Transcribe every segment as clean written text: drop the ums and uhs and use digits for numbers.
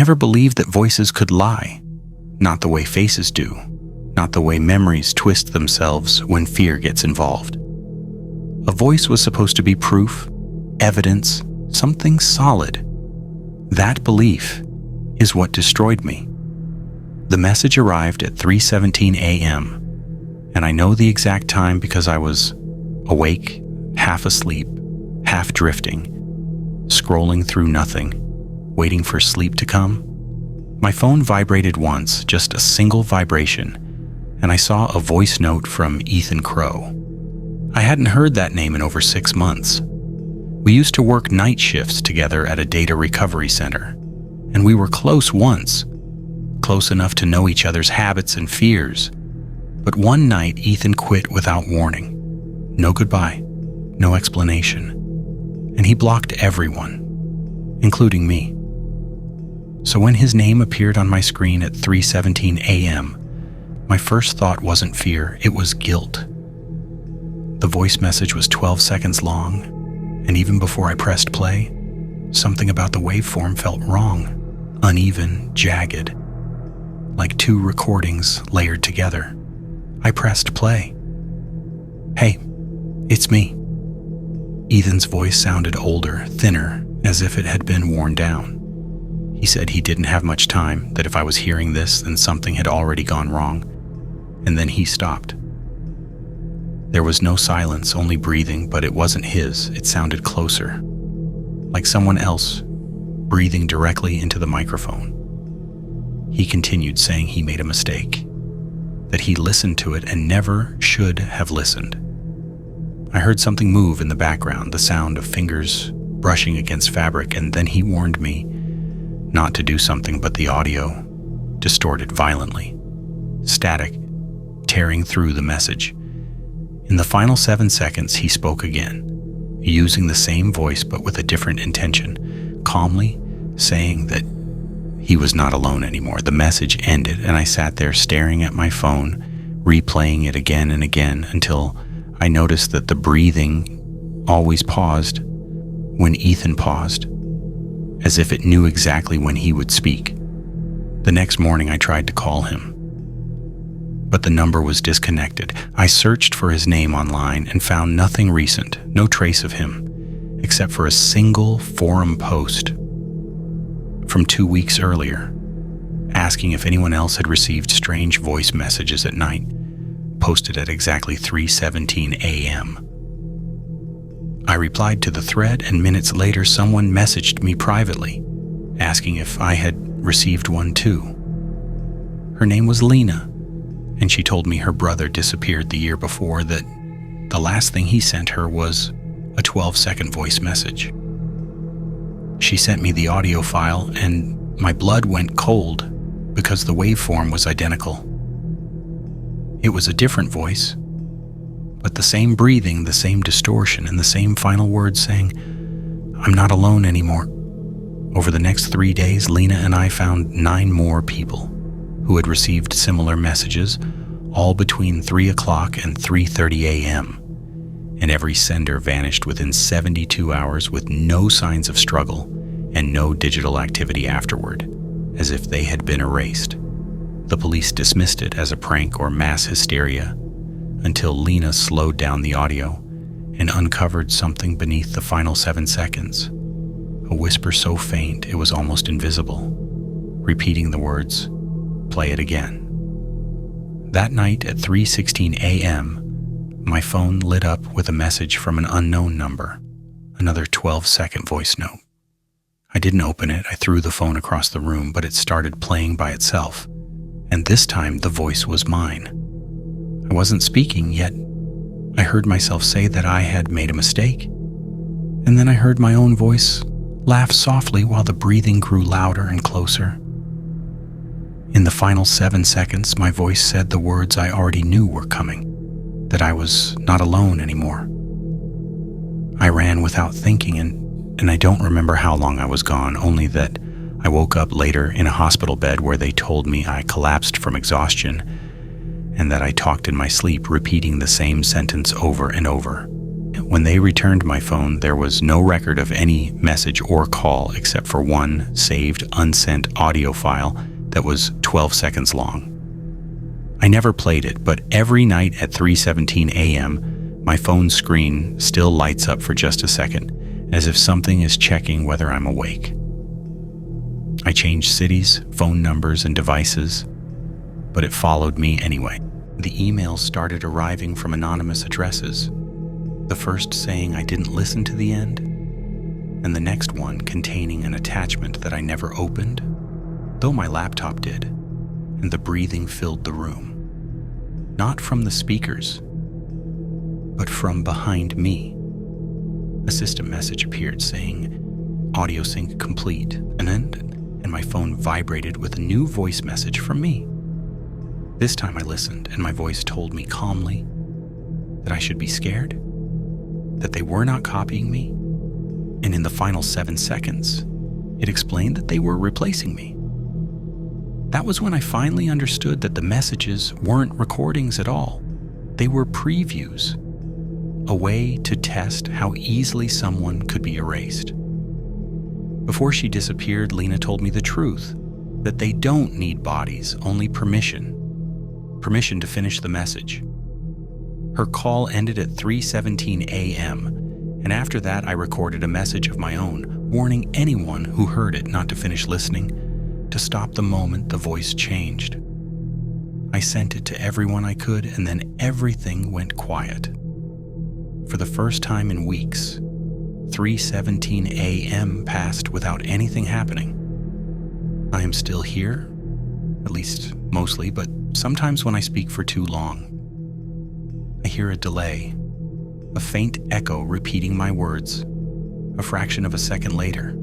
never believed that voices could lie. Not the way faces do. Not the way memories twist themselves when fear gets involved. A voice was supposed to be proof, evidence, something solid. That belief is what destroyed me. The message arrived at 3:17 a.m., and I know the exact time because I was awake, half asleep, half drifting, scrolling through nothing, waiting for sleep to come. My phone vibrated once, just a single vibration, and I saw a voice note from Ethan Crow. I hadn't heard that name in over 6 months. We used to work night shifts together at a data recovery center, and we were close once, close enough to know each other's habits and fears. But one night, Ethan quit without warning. No goodbye, no explanation, and he blocked everyone, including me. So when his name appeared on my screen at 3:17 a.m., my first thought wasn't fear, it was guilt. The voice message was 12 seconds long, and even before I pressed play, something about the waveform felt wrong, uneven, jagged, like two recordings layered together. I pressed play. "Hey, it's me." Ethan's voice sounded older, thinner, as if it had been worn down. He said he didn't have much time, that if I was hearing this, then something had already gone wrong, and then he stopped. There was no silence, only breathing, but it wasn't his. It sounded closer, like someone else breathing directly into the microphone. He continued saying he made a mistake, that he listened to it and never should have listened. I heard something move in the background, the sound of fingers brushing against fabric, and then he warned me not to do something, but the audio distorted violently, static, tearing through the message. In the final 7 seconds, he spoke again, using the same voice but with a different intention, calmly saying that he was not alone anymore. The message ended, and I sat there staring at my phone, replaying it again and again until I noticed that the breathing always paused when Ethan paused, as if it knew exactly when he would speak. The next morning I tried to call him, but the number was disconnected. I searched for his name online and found nothing recent, no trace of him, except for a single forum post from 2 weeks earlier, asking if anyone else had received strange voice messages at night, posted at exactly 3:17 a.m. I replied to the thread, and minutes later someone messaged me privately, asking if I had received one too. Her name was Lena, and she told me her brother disappeared the year before, that the last thing he sent her was a 12-second voice message. She sent me the audio file, and my blood went cold because the waveform was identical. It was a different voice, but the same breathing, the same distortion, and the same final words saying, "I'm not alone anymore." Over the next 3 days, Lena and I found 9 more people who had received similar messages, all between 3 o'clock and 3:30 a.m., and every sender vanished within 72 hours with no signs of struggle and no digital activity afterward, as if they had been erased. The police dismissed it as a prank or mass hysteria until Lena slowed down the audio and uncovered something beneath the final 7 seconds, a whisper so faint it was almost invisible, repeating the words, "Play it again." That night at 3:16 a.m., my phone lit up with a message from an unknown number, another 12-second voice note. I didn't open it. I threw the phone across the room, but it started playing by itself, and this time the voice was mine. I wasn't speaking, yet I heard myself say that I had made a mistake. And then I heard my own voice laugh softly while the breathing grew louder and closer. In the final 7 seconds, my voice said the words I already knew were coming, that I was not alone anymore. I ran without thinking, and I don't remember how long I was gone, only that I woke up later in a hospital bed where they told me I collapsed from exhaustion and that I talked in my sleep, repeating the same sentence over and over. When they returned my phone, there was no record of any message or call except for one saved, unsent audio file that was 12 seconds long. I never played it, but every night at 3:17 a.m., my phone screen still lights up for just a second, as if something is checking whether I'm awake. I changed cities, phone numbers, and devices, but it followed me anyway. The emails started arriving from anonymous addresses, the first saying I didn't listen to the end, and the next one containing an attachment that I never opened, though my laptop did, and the breathing filled the room. Not from the speakers, but from behind me. A system message appeared saying, "Audio sync complete," and my phone vibrated with a new voice message from me. This time I listened, and my voice told me calmly that I should be scared, that they were not copying me, and in the final 7 seconds, it explained that they were replacing me. That was when I finally understood that the messages weren't recordings at all. They were previews, a way to test how easily someone could be erased. Before she disappeared, Lena told me the truth, that they don't need bodies, only permission to finish the message. Her call ended at 3:17 a.m., and after that I recorded a message of my own, warning anyone who heard it not to finish listening, to stop the moment the voice changed. I sent it to everyone I could, and then everything went quiet. For the first time in weeks, 3:17 a.m. passed without anything happening. I am still here, at least mostly, but sometimes when I speak for too long, I hear a delay, a faint echo repeating my words, a fraction of a second later,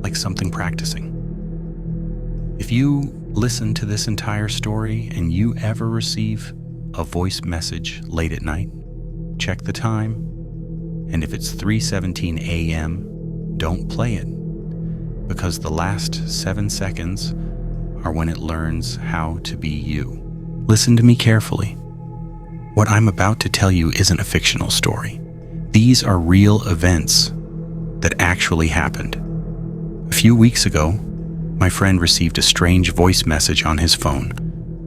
like something practicing. If you listen to this entire story and you ever receive a voice message late at night, check the time, and if it's 3:17 a.m., don't play it, because the last 7 seconds are when it learns how to be you. Listen to me carefully. What I'm about to tell you isn't a fictional story. These are real events that actually happened. A few weeks ago, my friend received a strange voice message on his phone,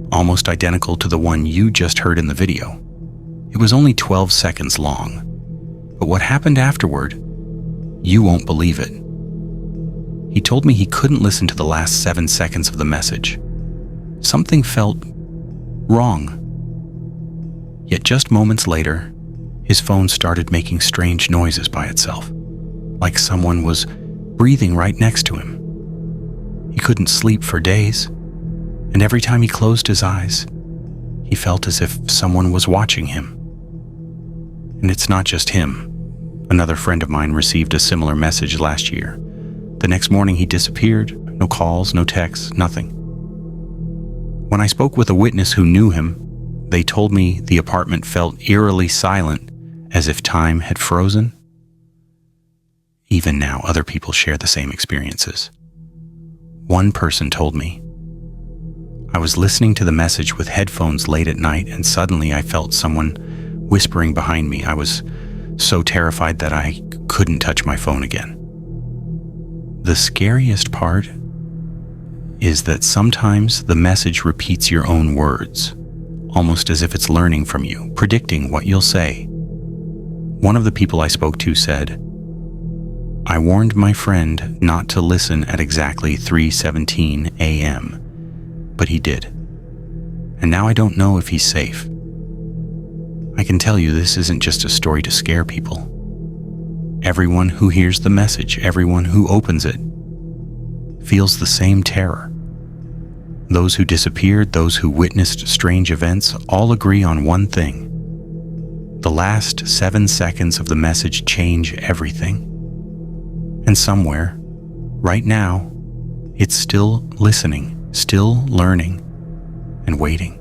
almost identical to the one you just heard in the video. It was only 12 seconds long, but what happened afterward, you won't believe it. He told me he couldn't listen to the last 7 seconds of the message. Something felt wrong. Yet just moments later, his phone started making strange noises by itself, like someone was breathing right next to him. He couldn't sleep for days, and every time he closed his eyes, he felt as if someone was watching him. And it's not just him. Another friend of mine received a similar message last year. The next morning he disappeared, no calls, no texts, nothing. When I spoke with a witness who knew him, they told me the apartment felt eerily silent, as if time had frozen. Even now, other people share the same experiences. One person told me, "I was listening to the message with headphones late at night, and suddenly I felt someone whispering behind me. I was so terrified that I couldn't touch my phone again." The scariest part is that sometimes the message repeats your own words, almost as if it's learning from you, predicting what you'll say. One of the people I spoke to said, "I warned my friend not to listen at exactly 3:17 a.m., but he did. And now I don't know if he's safe." I can tell you this isn't just a story to scare people. Everyone who hears the message, everyone who opens it, feels the same terror. Those who disappeared, those who witnessed strange events, all agree on one thing. The last 7 seconds of the message change everything. And somewhere, right now, it's still listening, still learning, and waiting.